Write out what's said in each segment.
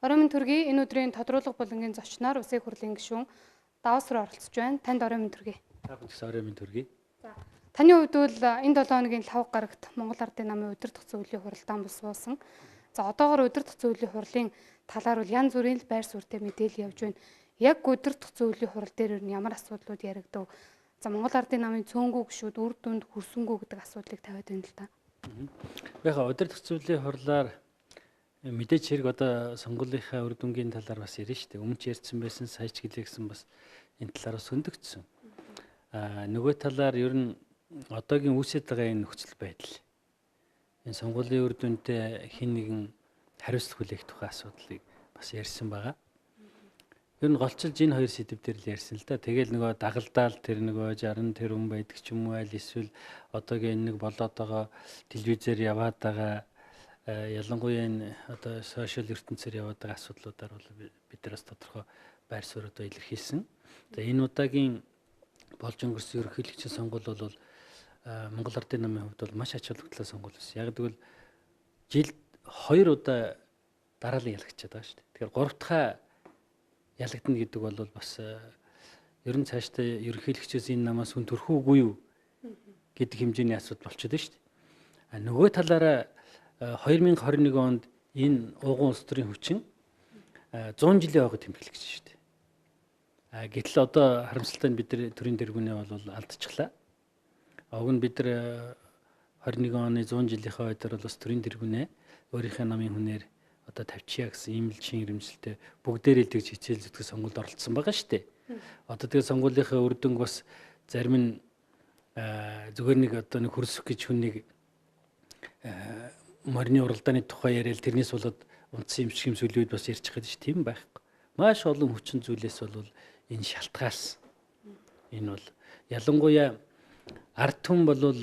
Оройн төргий энэ өдрийн тодруулах болонгийн зочноор Улсын их хурлын гишүүн Давс руу оролцож байна. Танд оройн төргий. Оройн төргий. За. Таны хувьд бол энэ 7 хоногийн лав гарагт Монгол Ардын намын удирдах зөвлөлийн хуралдаан бус суусан. За одоогоор удирдах зөвлөлийн хурлын талаар бол янз бүрийн байр суурьтай мэдээлэл явж байна. Яг удирдах зөвлөлийн хурал дээр ямар асуудлууд яригдав? За Монгол Ардын намын цөөнгүү гишүүд үр дүнд хүрсэнгүү гэдэг асуудлыг тавиад байна л да. Яг удирдах зөвлөлийн хурлаар мэдээж хэрэг одоо сонгуулийнхаа үр дүнгийн талаар бас ярина шүү дээ. Өмнө ч ярьсан байсан, саяч гэлээсэн бас энэ талаар бас хөндөгдсөн. Нөгөө талаар ер нь одоогийн үүсэж байгаа энэ нөхцөл байдал. Энэ сонгуулийн үр дүнтэй хэн нэгэн хариуцлага хүлээх тухай асуудлыг бас ярьсан байгаа. Ер нь голчилж энэ хоёр сэдв дээр л ярьсан л да. Тэгэл нөгөө дагалдаал тэр нөгөө 60 тэрбум байдаг ч юм уу аль эсвэл одоогийн нэг болоод байгаа телевизээр яваад байгаа ялангуяа энэ одоо сошиал ертөнцөөр яваад байгаа асуудлуудаар бол бид нар бас тодорхой байр суурьудаа илэрхийлсэн. За энэ удаагийн болж өнгөрсөн ерөнхийлөгчийн сонгуул бол Монгол Ардын намын хувьд бол маш ач холбогдолтой сонгуул байсан. Яг тэгвэл жилд 2 удаа дараалан ялагдчихад байгаа шүү дээ. Тэгэхээр 3 дахь ялагдана гэдэг бол бас ер нь цаашдаа ерөнхийлөгчөөс энэ намаас хүн төрөх үгүй юу гэдэг хэмжээний асуудал болчиход байна шүү дээ. Нөгөө талаараа 2021 онд энэ уугуун улс төрийн хүчин 100 жилийн хойгоо тэмдэглэж шүү дээ. Гэтэл одоо харамсалтай нь бид нар төрийн тэргүүнээ бол алдчихлаа. Уг нь бид нар 21 оны 100 жилийнхаа өдөр бол бас төрийн тэргүүнээ өөрийнхөө намын хүнээр одоо тавьчихъя гэсэн ийм л шин ирэмжлэлтэй бүгдээрээ тэгж хичээл зүтгэх сонгуульд оролцсон байгаа шүү дээ. Одоо тэгээ сонгуулийнхаа үр дүнг бас зарим нь зүгээр нэг одоо нэг хөрсөх гэж хүнийг морины уралдааны тухай яриад тэрнээс болоод унтсан юм шиг юм сүлүүд бас ярьж байгаа шүү дээ. Тийм байхгүй. Маш олон хүчин зүйлээс бол энэ шалтгаалсан. Энэ бол ялангуяа ард түмэн бол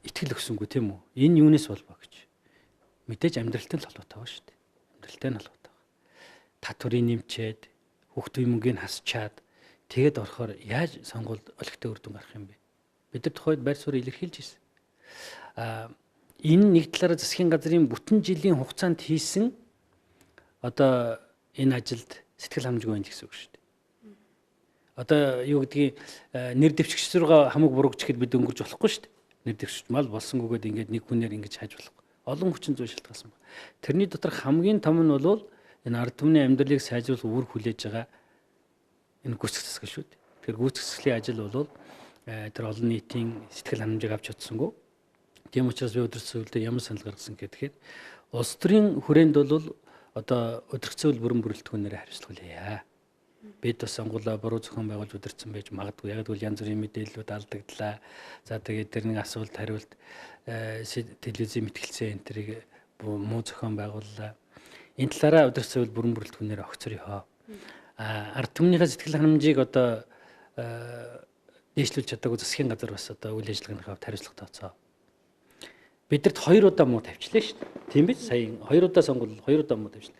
итгэл өгсөнгүй тийм үү? Энэ юунаас болбоо гэж. Мэдээж амьдралтай л холбоотой байгаа шүү дээ. Амьдралтай нь холбоотой байгаа. Татврын нэмчээд, хүүхдийн мөнгөний хасчаад тэгээд орохоор яаж сонгуульд олигтой үр дүн гарах юм бэ? Бид нар тухайд байр суурь илэрхийлж ирсэн. Энэ нэг талаараа засгийн газрын бүтэн жилийн хугацаанд хийсэн одоо энэ ажилд сэтгэл ханамжгүй байна гэсэн үг шүү дээ. Одоо юу гэдгийг нэр дэвшигч рүүгээ хамаг буруугч гэхэд бид өнгөрч болохгүй шүү дээ. Нэр дэвшигч мал болсонгүйгээд ингээд нэг хүнээр ингэж хайж болохгүй. Олон хүчин зүйл шалтгаалсан байна. Тэрний дотор хамгийн том нь бол энэ ард түмний амьдралыг сайжруулах үр хүлээж байгаа энэ гүйцэтгэх засаг шүү дээ. Тэгэхээр гүйцэтгэх засгийн ажил бол тэр олон нийтийн сэтгэл ханамжийг авч чадсангүй. Тийм учраас би удирдах зөвлөлдөө ямар санал гаргасан гэхээр улс төрийн хүрээнд бол одоо удирдах зөвлөл бүрэн бүрэлдэхүүнээр хариуцлага хүлээе. Бид бас сонгуулаа буруу зохион байгуулж удирдсан байж магадгүй. Яг л янз бүрийн мэдээллүүд алдагдлаа. За тэгээд тэр нэг асуулт хариулт телевизийн мэтгэлцээ энэ тэрийг муу зохион байгууллаа. Энэ талаараа удирдах зөвлөл бүрэн бүрэлдэхүүнээр огцорё. Ард түмнийхээ сэтгэл ханамжийг одоо дээшлүүлж чадаагүй засгийн газар бас одоо үйл ажиллагааныхаа хариуцлага тооцоо. Бидэрт 2 удаа муу тавьчлаа шүү дээ. Тийм биз? Сая 2 удаа сонгуул 2 удаа муу тавьчлаа.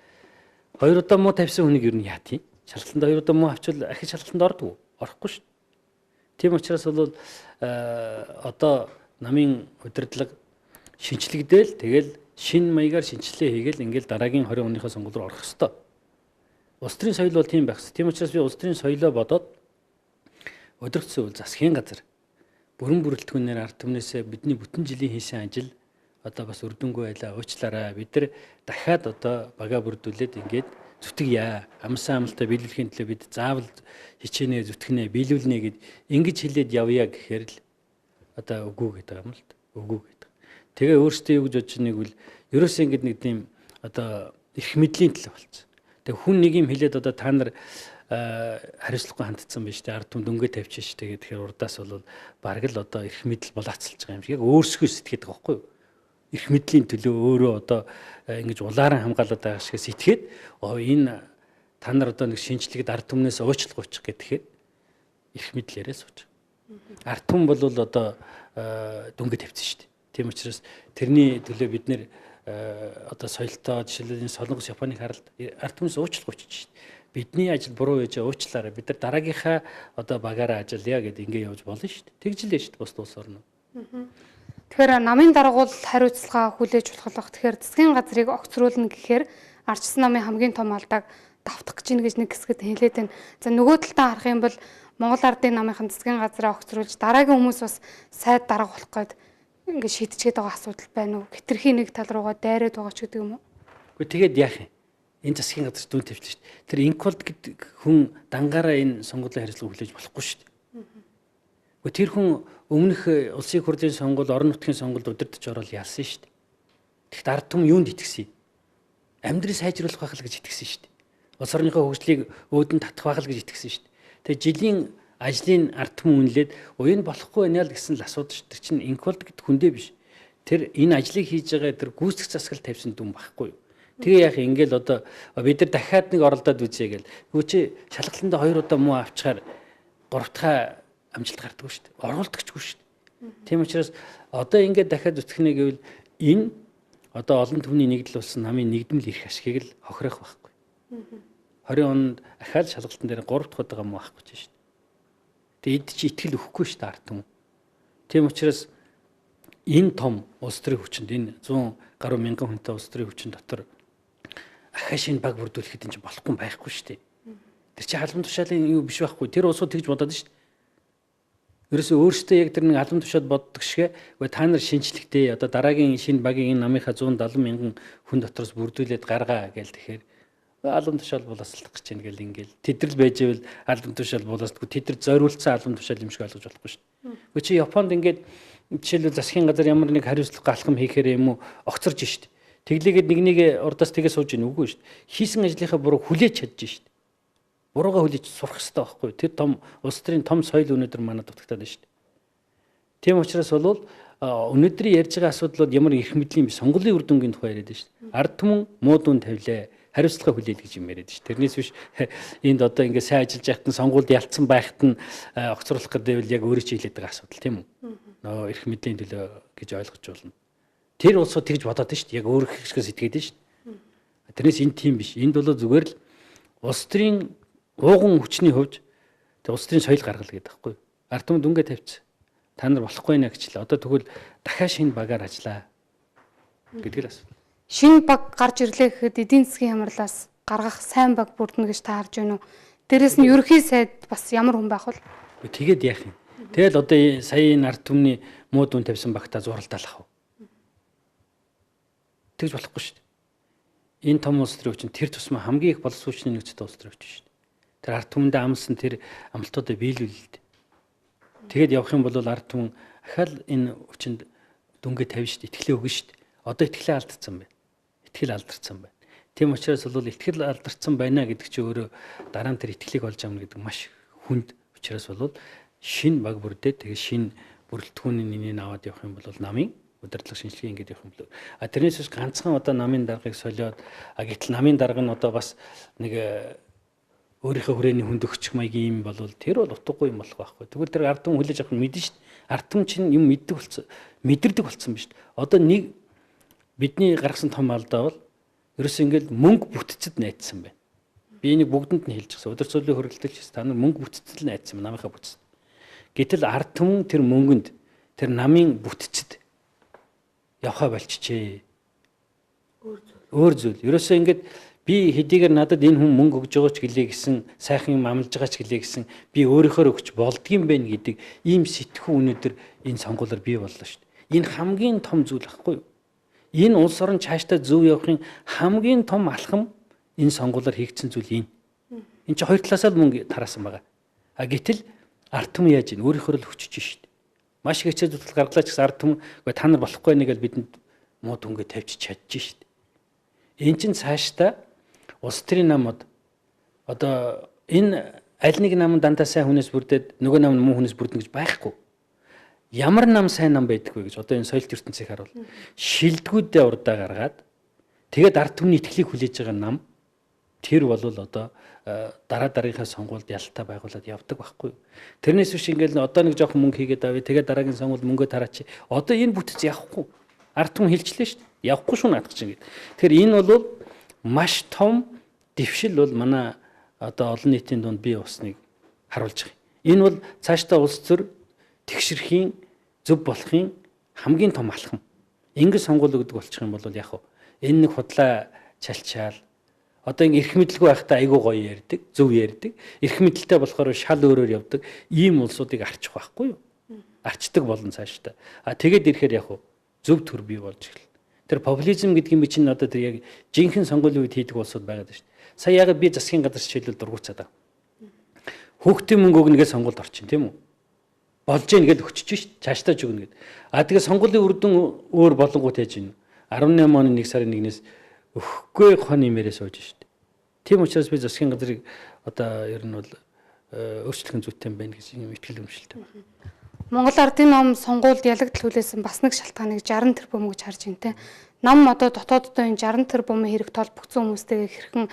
2 удаа муу тавьсан хүнийг ер нь яа тийм? Шалгалтанд 2 удаа муу авчвал ахиж шалгалтанд ордгоо. Орохгүй шүү дээ. Тийм учраас бол одоо намын удирдлага шинчлэгдээл тэгэл шинэ маягаар шинжилгээ хийгээл ингээл дараагийн 20 оныхоо сонгуул руу орох хэвээр. Улс төрийн соёл бол тийм байх хэвээр. Тийм учраас би улс төрийн соёлоо бодоод удирдах зөвлөл засгийн газар бүрэн бүрэлдэхүүнээр ард түмнээсээ бидний бүтэн жилийн хийсэн ажил одоо бас үр дүнгүй байлаа уучлаарай. Бид нар дахиад одоо бага бүрдүүлээд ингээд зүтгэя. Амсан амлалтаа биелүүлэхийн төлөө бид заавал хичээнэ зүтгэнэ биелүүлнэ гэд ингэж хэлээд явъя гэхээр л одоо үгүй гэдэг юм л та. Үгүй гэдэг. Тэгээ өөртөө юу гэж бодож байгааг бол ерөөсөө ингэж нэг тийм одоо их мэдлийн төлөө болчихсон. Тэгээ хүн нэг юм хэлээд одоо та нар хариуцлагагүй хандсан байж тээ ард түмд өнгө тавьчих ш тэгээд тэгэхээр урдаас бол бараг л одоо их мэдл булаацалж байгаа юм шиг яг өөрсгөө сэтгэдэг байхгүй юу? Их мэдлийн төлөө өөрөө одоо ингэж улааран хамгаалаад байгаа шиг сэтгэхэд энэ та нар одоо нэг шинжлэхэд ард түмнээс уучлах гэхээр их мэдл яриа сууж. Ард түмэн бол одоо дөнгө тавьсан шүү дээ. Тийм учраас тэрний төлөө бид нэр одоо соёлтой жишээлбэл Солонгос Японыг харалт ард түмнээс уучлах учиж шүү дээ. Бидний ажил буруу байж уучлаарай. Бид нар дараагийнхаа одоо багаараа ажиллая гэдээ ингэ явж болно шүү дээ. Тэгжилээ шүү дээ бус улс орно. Тэгэхээр намын даргуул хариуцлага хүлээж болох. Тэгэхээр засгийн газрыг огцруулна гэхээр ардчилсан намын хамгийн том алдааг давтах гэж ийн гэж нэг хэсгэд хэлээд байна. За нөгөө талдаа харах юм бол Монгол Ардын намынхан засгийн газраа огцруулж дараагийн хүмүүс бас сайд дарга болох гээд ингээд шийдчихэд байгаа асуудал байна уу? Хитрхийн нэг тал руугаа дайраад байгаа ч гэдэг юм уу? Гэхдээ тэгээд яах юм? Энэ засгийн газар дүүн тавьчих шүү дээ. Тэр инквалд гэдэг хүн дангаараа энэ сонгуулийн хариуцлага хүлээж болохгүй шүү дээ. Тэр хүн өмнөх улсын хурлын сонгуул, орон нутгийн сонгуульд удирдах орол ялсан шүү дээ. Тэгэхдээ ард түмэн юунд итгэсэн юм? Амьдрал сайжруулах байх л гэж итгэсэн шүү дээ. Улс орныхоо хөгжлийг өөдөн татах байх л гэж итгэсэн шүү дээ. Тэгээ жилийн ажлын ард түмэн үнэлээд энэ болохгүй байна л гэсэн л асуудаг шүү. Тэр чинь инквалд гэдэг хүндээ биш. Тэр энэ ажлыг хийж байгаа тэр гүйцэтгэх засаглал тавьсан дүн байхгүй юу? Тэгээ яах ингээл одоо бид нар дахиад нэг оролдоод үзье гээл. Хөө чи шалгалтанд 2 удаа муу авчихаар 3 дахь амжилт гардаг шүү дээ. Оролдогчгүй шүү дээ. Тийм учраас одоо ингээд дахиад үтгэхнэ гэвэл энэ одоо олон түвний нэгдэл болсон намын нэгдмэл ирэх ашгийг л хохирох байхгүй. 20 онд ахаал шалгалтын дээр 3 дахь удаа муу авах гэж шүү дээ. Тэгээд эд чи итгэл өгөхгүй шүү дээ ард түмэн. Тийм учраас энэ том улс төрийн хүчинд энэ 100 гаруй мянган хүнтэй улс төрийн хүчин дотор ахаа шинэ баг бүрдүүлэхэд энэ болохгүй байхгүй шүү дээ. Тэр чи халуун тушаалын юу биш байхгүй. Тэр улсууд тэгж бодоод шүү дээ. Ерөөсөө өөрсдөө яг тэр нэг албан тушаал боддог шиг та нар шинжлэхдээ одоо дараагийн шинэ багийн энэ намынхаа 170 мянган хүн дотроос бүрдүүлээд гаргаа гээл тэгэхээр албан тушаал боловсруулах гэж байна гэл ингээл тэдрэл байж ивэл албан тушаал боловсруулахгүй тэдэр зориулсан албан тушаал юм шиг ойлгож болохгүй шүү дээ. Гэхдээ чи Японд ингээд жишээлбэл засгийн газар ямар нэг хариуцлага галхам хийхээр юм уу огцорж шүү дээ. Тэглээгээд нэг урдаас тэгээ сууж ийн үгүй шүү дээ. Хийсэн ажлынхаа буруу хүлээж чадж шүү дээ. Буруугаа хүлээж сурах хэрэгтэй байхгүй. Тэр том улс төрийн том соёл өнөөдөр манад дутагтаад байна шүү дээ. Тийм учраас бол өнөөдрийн ярьж байгаа асуудлууд ямар эрх мэдлийн биш сонгуулийн үр дүнгийн тухай яриад байна шүү дээ. Ард түмэн муу дүн тавилаа. Хариуцлага хүлээл гэж юм яриад шүү дээ. Тэрнээс биш энд одоо ингээд сайн ажиллаж байхад нь сонгуульд ялцсан байхад нь огцруулах гэдэг нь яг өөрөө чи хэлээд байгаа асуудал тийм үү? Нөө эрх мэдлийн төлөө гэж ойлгож болно. Тэр улсууд тэгж бодоод байна шүү дээ. Яг өөр их хэсгээс итгээд байна шүү дээ. Тэрнээс энэ тийм биш. Энд бол зүгээр л улс төрийн ууган хүчний хувьд улс төрийн соёл гаргал гэдэг байхгүй юу? Ард түмэнд дүнгээ тавьчих. Та нар болохгүй нэ гэчлээ. Одоо тэгвэл дахиад шинэ багаар ажиллаа гэдэг л асуудал. Шинэ баг гарч ирлээ гэхэд эдийн засгийн хамарлаас гаргах сайн баг бүрдэнэ гэж та харж байна уу? Дээрээс нь ерөнхий сайд бас ямар хүн байх вэ? Тэгээд яах юм? Тэгэл одоо сая энэ ард түмний муу дүн тавьсан багтаа зуралдаалах уу? Тэгж болохгүй шүү дээ. Энэ том улс төрийн хүчин тэр тусмаа хамгийн их боловсруучны нөхцөлтэй улс төрийн хүчин шүү дээ. Тэр ард түмэндээ амлсан тэр амлалтуудыг биелүүлэлт. Тэгээд явах юм бол ард түмэн ахаал энэ хүчинд дүнгээ тавьж шүү дээ. Итгэлээ өгнө шүү дээ. Одоо итгэлээ алдсан байна. Итгэл алдарсан байна. Тийм учраас бол итгэл алдарсан байна гэдэг чинь өөрөө дараа нь тэр итгэлийг олж авна гэдэг маш хүнд учраас бол шинэ баг бүрдээд тэгээ шинэ бүрэлдэхүүний нэнийг аваад явах юм бол намын удирдлага шинжилгээ ингэж явах юм бол тэрнээс биш ганцхан одоо намын даргыг солиод гэтэл намын дарга нь одоо бас нэг өөрийнхөө хүрээний хүнд өгчих маягийн юм бол тэр бол утгагүй юм болох байхгүй. Тэгвэл тэр ард түмэн хүлээж авах нь мэднэ шүү дээ. Ард түмэн чинь юм мэддэг болсон, мэдэрдэг болсон биз дээ. Одоо нэг бидний гаргасан том алдаа бол ерөөсөө ингээл мөнгө бүтцэд найдсан байна. Би энийг бүгдэнд нь хэлж гисэн. Өдөр цөлөө хөргөлтөлч та нар мөнгө бүтцэд л найдсан байна. Намынхаа бүтцэд. Гэтэл ард түмэн тэр мөнгөнд тэр намын бүтцэд явхаа болчихжээ. Өөр зүйл. Ерөөсөө ингээд би хэдийгээр надад энэ хүн мөнгө өгж байгаа ч гэлээ гэсэн сайхан юм амлаж байгаа ч гэлээ гэсэн би өөрөөхөө өгч болдгийм байх гэдэг ийм сэтгхүү өнөдөр энэ сонгуулиар бий боллоо шүү дээ. Энэ хамгийн том зүйл ахгүй юу? Энэ улс орон цаашдаа зөв явахын хамгийн том алхам энэ сонгуулиар хийгдсэн зүйл энэ. Энд чинь хоёр талаас нь мөнгө тараасан байгаа. Гэтэл ард түмэн яаж ийн өөрийнхөө л хүчиж шүү дээ. Маш их хэцүү зүтгэл гаргалаач гэсэн ард түмэн та нар болохгүй нэг л бидэнд муу дүнгээ тавьчих чадчих шүү дээ. Энд чинь цаашдаа улс төрийн намууд одоо энэ аль нэг нам дандаа сайн хүнээс бүрдээд нөгөө нам муу хүнээс бүрдэнэ гэж байхгүй. Ямар нам сайн нам байдаг вэ гэж одоо энэ соёлт ертөнцийг харуул. Шилдэгүүдээ урдаа гаргаад тэгээд ард түмний итгэлийг хүлээж байгаа нам тэр бол одоо дараагийнхаа сонгуульд ялтаа байгуулад явдаг байхгүй юу. Тэрнээс биш ингээл одоо нэг жоохон мөнгө хийгээд авъя тэгээд дараагийн сонгуульд мөнгөө тараач. Одоо энэ бүтц явахгүй. Ард түмэн хэлчлээ шүү дээ. Явахгүй шүү наадах чинь гэдэг. Тэгэхээр энэ бол маш том дэвшил бол манай одоо олон нийтийн дунд бий болсныг харуулж байгаа. Энэ бол цаашдаа улс төр тэгшэрхийн зөв болохын хамгийн том алхам. Ингэж сонгуул өгдөг болчих юм бол яг энэ нэг худлаа чалчаал Одоо ин эрх мэдлгүй байхдаа айгүй гоё ярьдаг, зөв ярьдаг. Эрх мэдлэлтэй болохоор шал өөрөөр явдаг. Ийм улсуудыг арчих байхгүй юу? Арчдаг болон цаашдаа. Тэгээд ирэхээр яг зөв төр бий болж эхэлнэ. Тэр популизм гэдэг юм чинь одоо тэр яг жинхэнэ сонгуулийн үед хийдэг улсууд байгаа даа шүү дээ. Сая яг би засгийн газар хичээлэл дургуцаад байгаа. Хүүхдийн мөнгө өгнө гэж сонгуульд орчин тийм үү? Болж гин гэд өчөж шít цаашдаа ч өгнө гэд. Тэгээ сонгуулийн үр дүн өөр болонгууд яаж ийн 18 оны 1 сарын 1-ээс өгөхгүй хон имээрээ сууж шít. Тийм учраас би засгийн газрыг одоо ер нь бол өөрчлөх зүйтэй юм байна гэж юм итгэл өмшөлтэй байна. Монгол Ардын ном сонгуульд ялагдтуулсан бас нэг шалтгааныг 60 тэрбум гэж харж байна те. Нам одоо дотооддоо энэ 60 тэрбумын хэрэг толбогдсон хүмүүстэйгээ хэрхэн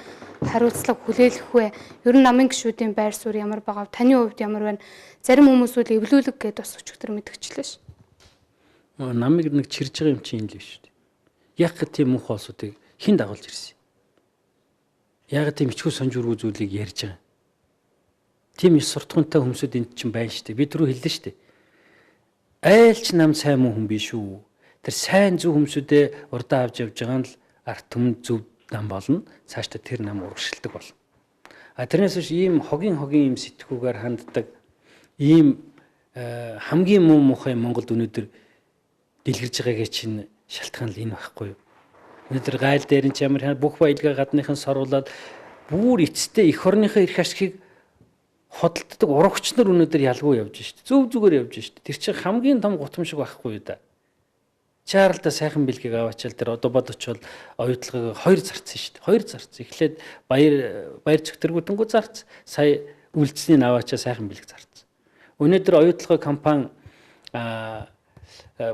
хариуцлага хүлээлгэх вэ? Ер нь намын гишүүдийн байр суурь ямар байгаа вэ? Таны хувьд ямар байна? Зарим хүмүүс үл эвлүүлэг гэдээ бас өчигдөр мэдгчлээ ш. Намыг нэг чирж байгаа юм чинь энэ л биш шүү дээ. Яг тийм мөнх олсуудыг хэн дагуулж ирсэн? Яг тийм ичгүй сонжургүй зүйлийг ярьж байгаа. Тийм их суртахуунтай хүмүүсүүд энд чинь байна шүү дээ. Би түрүү хэллээ шүү дээ. Айлч нам сайн мөн хүн биш үү? Тэр сайн зөв хүмүүсүүдээ урдаа авч явж байгаа нь л арт түмэн зөв нам болно. Цаашдаа тэр нам урагшилдаг болно. Тэрнээс биш ийм хогийн ийм сэтгүүгээр ханддаг ийм хамгийн муу мухай Монголд өнөөдөр дэлгэрж байгаагийн чинь шалтгаан л энэ байхгүй юу? Өнөөдөр гайл дээр нь ч ямар бүх баялгаа гадныхан соруулаад бүр эцэстээ эх орныхоо эрх ашигыг хөдөлдөг урагч нар өнөөдөр ялгуу явж шít. Зөв зүгээр явж шít. Тэр чинь хамгийн том гутамшиг байхгүй юу да. Чарлда сайхан бэлгийг аваачаал тэр одоо бодочвол оюутлагыг 2 зарцсан шít. 2 зарц. Эхлээд баяр зөвтөргүүдэнгүү зарц. Сая үлдсэний аваачаа сайхан бэлэг зарц. Өнөөдөр оюутлагын компани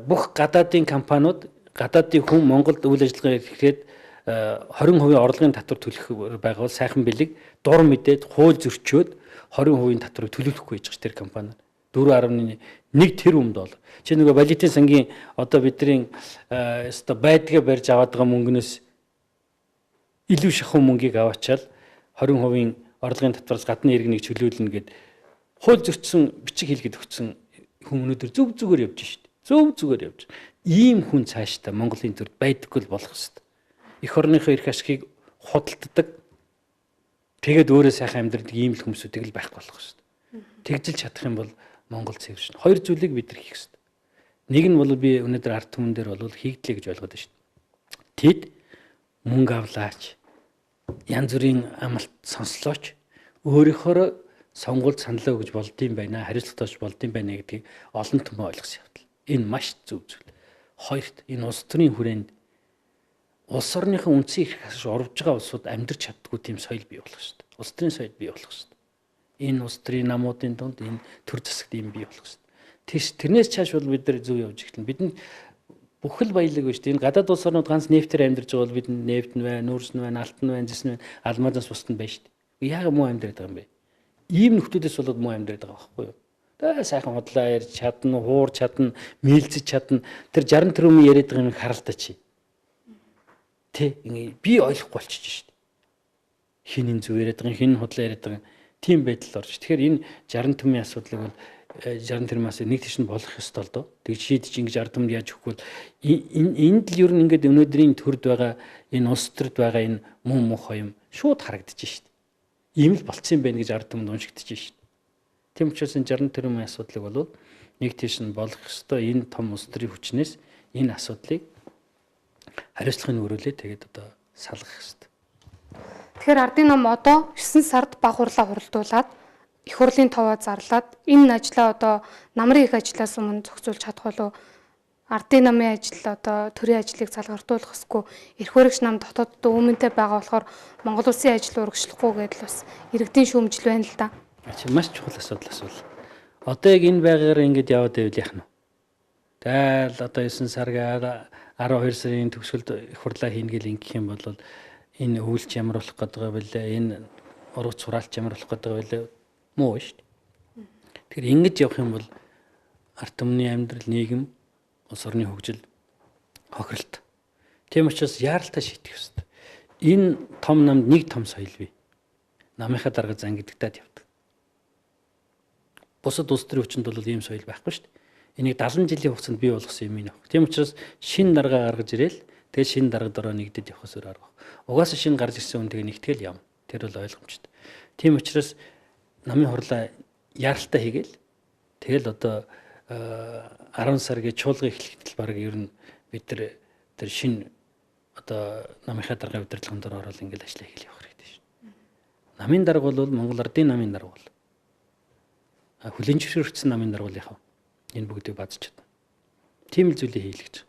бүх гадаадын компаниуд гадаадын хүн Монголд үйл ажиллагаа хийхэд 20% орлогын татвар төлөх байгуул сайхан бэлэг дур мэдээд хууль зөрчөөд 20% татварыг төлөвлөхгүй гэж тэр компани 4.1 тэрбум доллар. Чи нөгөө валютын сангийн одоо бидний өстой байдгаа барьж аваад байгаа мөнгнөөс илүү шахуу мөнгийг аваачаал 20% орлогын татвараас гадны иргэнийг чөлөөлнө гэд хууль зөрчсөн бичиг хэлгээд өгсөн хүн өнөөдөр зөв зүгээр явж шít. Зөв зүгээр явж. Ийм хүн цаашдаа Монголын төрд байдаггүй л болох хэвээр. Эх орныхоо эрх ашигыг худалддаг. Тэгээд өөрөө сайхан амьдрал ийм л хүмүүсүүдийг л байхгүй болох хэвээр. Тэгжил чадах юм бол Монгол цэвэршнэ. Хоёр зүйлийг бид нар хийх хэрэгтэй. Нэг нь бол би өнөөдөр ард түмэн дээр бол хийгдлээ гэж ойлгоод байна шүү дээ. Тэд мөнгө авлаач, янз бүрийн амлалт сонслооч, өөрийнхөө сонгуульд саналаа өгж болдсон байна, хариуцлагатайч болдсон байна гэдгийг олон түмэн ойлгосон явдал. Энэ маш зөв зүйл. Хоёрт энэ улс төрийн хүрээнд улс орныхын үндсэн эрх ашиг орж байгаа улсууд амьдрч чаддгүй тийм соёл бий болох шүү дээ. Улс төрийн соёл бий болох шүү дээ. Энэ улс төрийн намуудын дунд энэ төр засагт юм бий болох шүү дээ. Тэрнээс цааш бол бид нар зөв явж эхэлнэ. Бидэнд бүхэл баялаг биш. Энэ гадаад улс орнууд ганц нефтээр амьдарч байгаа бол бидэнд нефт нь байна, нүүрс нь байна, алтан нь байна, зис нь байна, алмазаас бусд нь байна шүү дээ. Яг муу амьдраад байгаа юм бэ. Ийм нөхдөөс болоод муу амьдраад байгаа байхгүй юу? Тэгээ сайхан хотлоо ярьж чадна, хуур чадна, мэлзэж чадна. Тэр 60 тэрбум яриад байгаа юм харалтаа чи. Тэ би ойлгохгүй болчих шít. Хин энэ зүг яриад байгаа, хин худлаа яриад байгаа. Тийм байдал орж. Тэгэхээр энэ 60 тэрбумын асуудлыг бол 60 тэрбумаас нэг тийш нь болох ёстой л доо. Тэг шийдэж ингэж 60 тэрбумд яаж өгөхгүй бол энд л ер нь ингээд өнөөдрийн төрд байгаа энэ улс төрд байгаа энэ муу мухай юм шууд харагдаж шít. Ийм л болцсон юм байна гэж 60 тэрбумд уншигдаж шít. Тийм учраас энэ 60 тэрбумын асуудлыг бол нэг тийш нь болох ёстой. Энэ том улс төрийн хүчнээс энэ асуудлыг хариуцлагын өрөөлөө тэгээд одоо салгах хэрэгтэй. Тэгэхээр ардын ном одоо 9 сард баг хурлаа хуралдуулаад их хурлын товоо зарлаад энэ ажлаа одоо намрын их ажлаас өмнө зохицуулж чадах болов ардын намын ажил одоо төрийн ажлыг залгартуулах хэсгүй эрх баригч нам дотооддоо өмнөдөө байгаа болохоор Монгол улсын ажил урагшлахгүй гэдэл бас иргэдийн шүүмжил байна л да. Маш чухал асуудал асуул. Одоо яг энэ байгаар ингэж яваад байвал яах нь вэ? Тэгэл одоо 9 саргаар 12 сарын төгсгөлд их хурлаа хийнэ гэл ингэх юм бол энэ өвлж ямар болох гэдэг вэ? Энэ ургац сураалч ямар болох гэдэг вэ? Муу шүү дээ. Тэгэхээр ингэж явах юм бол ард түмний амьдрал, нийгэм, улс орны хөгжил хохиролт. Тийм учраас яаралтай шийдэх ёстой. Энэ том намд нэг том соёл бий. Намынхаа дарга зан гэдэгтээ явдаг. Бусад улс төрийн хүчинд бол ийм соёл байхгүй шүү дээ. Энийг 70 жилийн хугацаанд бий болгосон юм ийм. Тийм учраас шинэ дарга гаргаж ирээл Тэгээд шинэ дарга дороо нэгдэд явах ус арга. Угаасаа шинэ гарч ирсэн хүн тэгээ нэгтгэл юм. Тэр бол ойлгомжтой. Тийм учраас намын хурлаа яаралтай хийгээл. Тэгэл одоо 10 сар гэж чуулган эхлэхдээ баг ер нь бид тэр шинэ одоо намынхаа дарга удирдлагын дор орол ингээл ажиллаа хийх явах хэрэгтэй шин. Намын дарга бол Монгол Ардын намын дарга бол. Хүлэн зөвшөөрөгдсөн намын дарга бол яхав. Энэ бүгдийг бадчихад. Тийм л зүйлийг хийх гэж.